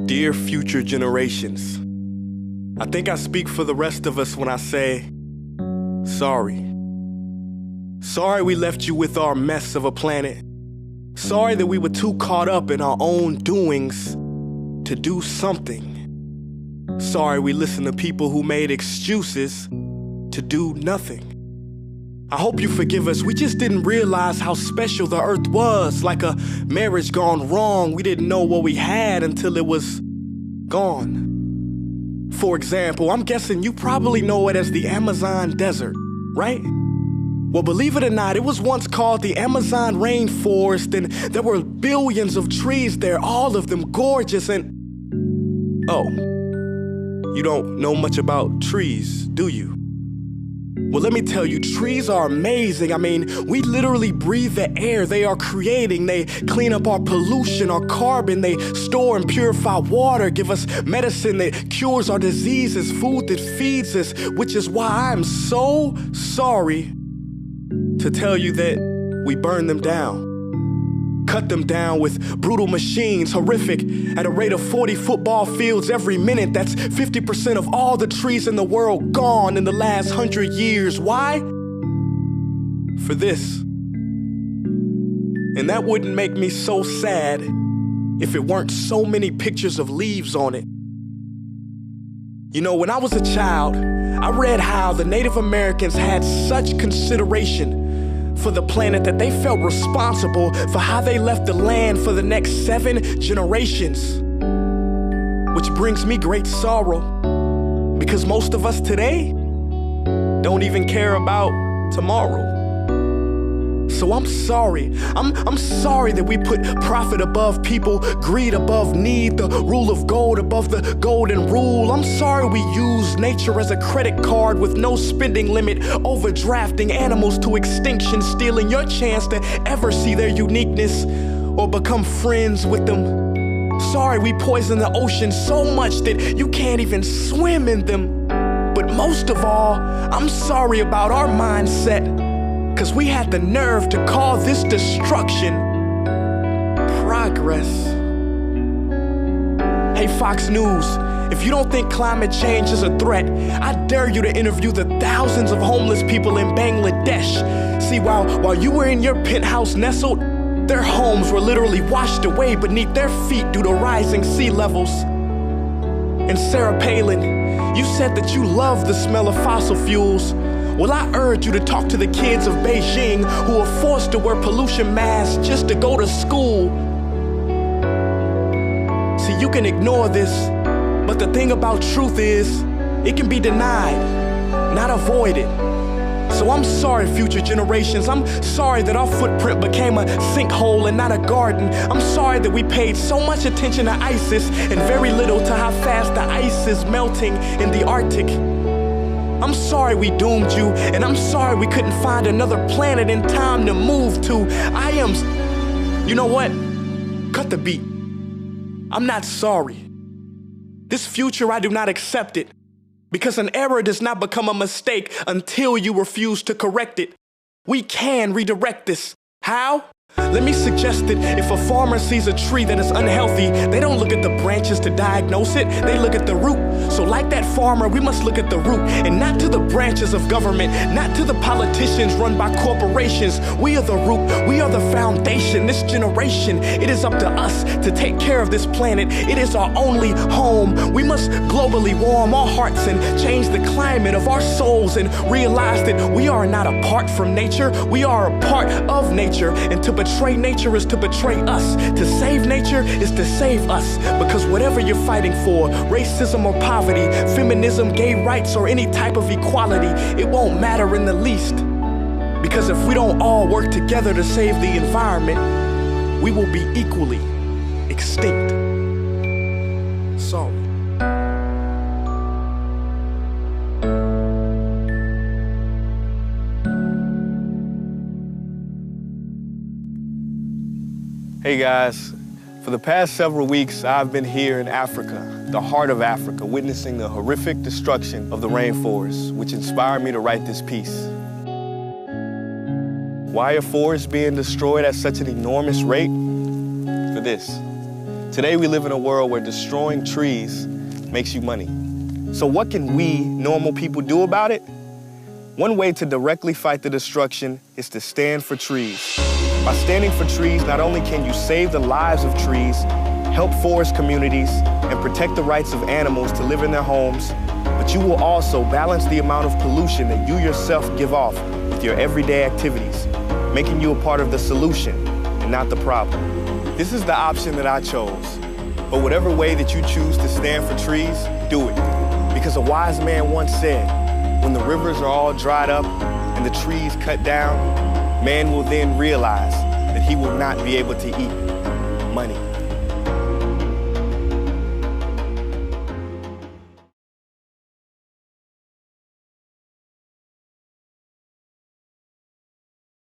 Dear future generations, I think I speak for the rest of us when I say, sorry. Sorry we left you with our mess of a planet. Sorry that we were too caught up in our own doings to do something. Sorry we listened to people who made excuses to do nothing. I hope you forgive us. We just didn't realize how special the earth was. Like a marriage gone wrong, we didn't know what we had until it was gone. For example, I'm guessing you probably know it as the Amazon desert, right? Well, believe it or not, it was once called the Amazon rainforest, and there were billions of trees there, all of them gorgeous. And oh, you don't know much about trees, do you? Well, let me tell you, trees are amazing. I mean, we literally breathe the air they are creating. They clean up our pollution, our carbon. They store and purify water, give us medicine that cures our diseases, food that feeds us, which is why I'm so sorry to tell you that we burn them down. Cut them down with brutal machines, horrific, at a rate of 40 football fields every minute. That's 50% of all the trees in the world gone in the last 100 years. Why? For this. And that wouldn't make me so sad if it weren't so many pictures of leaves on it. You know, when I was a child, I read how the Native Americans had such consideration for the planet that they felt responsible for how they left the land for the next 7 generations. Which brings me great sorrow, because most of us today don't even care about tomorrow. So I'm sorry. I'm sorry that we put profit above people, greed above need, the rule of gold above the golden rule. I'm sorry we use nature as a credit card with no spending limit, overdrafting animals to extinction, stealing your chance to ever see their uniqueness or become friends with them. Sorry we poison the ocean so much that you can't even swim in them. But most of all, I'm sorry about our mindset, 'cause we had the nerve to call this destruction progress. Hey Fox News, if you don't think climate change is a threat, I dare you to interview the thousands of homeless people in Bangladesh. See, while you were in your penthouse nestled, their homes were literally washed away beneath their feet due to rising sea levels. And Sarah Palin, you said that you love the smell of fossil fuels. Well, I urge you to talk to the kids of Beijing who are forced to wear pollution masks just to go to school. See, you can ignore this, but the thing about truth is, it can be denied, not avoided. So I'm sorry, future generations. I'm sorry that our footprint became a sinkhole and not a garden. I'm sorry that we paid so much attention to ISIS and very little to how fast the ice is melting in the Arctic. I'm sorry we doomed you, and I'm sorry we couldn't find another planet in time to move to. You know what? Cut the beat. I'm not sorry. This future, I do not accept it, because an error does not become a mistake until you refuse to correct it. We can redirect this. How? Let me suggest that if a farmer sees a tree that is unhealthy, they don't look at the branches to diagnose it, they look at the root. So like that farmer, we must look at the root, and not to the branches of government, not to the politicians run by corporations. We are the root, we are the foundation. This generation, it is up to us to take care of this planet. It is our only home. We must globally warm our hearts and change the climate of our souls and realize that we are not apart from nature, we are a part of nature. And to betray nature is to betray us. To save nature is to save us. Because whatever you're fighting for, racism or poverty, feminism, gay rights, or any type of equality, it won't matter in the least. Because if we don't all work together to save the environment, we will be equally extinct. Sorry. Hey guys, for the past several weeks, I've been here in Africa, the heart of Africa, witnessing the horrific destruction of the rainforest, which inspired me to write this piece. Why are forests being destroyed at such an enormous rate? For this. Today we live in a world where destroying trees makes you money. So what can we, normal people, do about it? One way to directly fight the destruction is to stand for trees. By standing for trees, not only can you save the lives of trees, help forest communities, and protect the rights of animals to live in their homes, but you will also balance the amount of pollution that you yourself give off with your everyday activities, making you a part of the solution and not the problem. This is the option that I chose. But whatever way that you choose to stand for trees, do it. Because a wise man once said, when the rivers are all dried up and the trees cut down, man will then realize that he will not be able to eat money.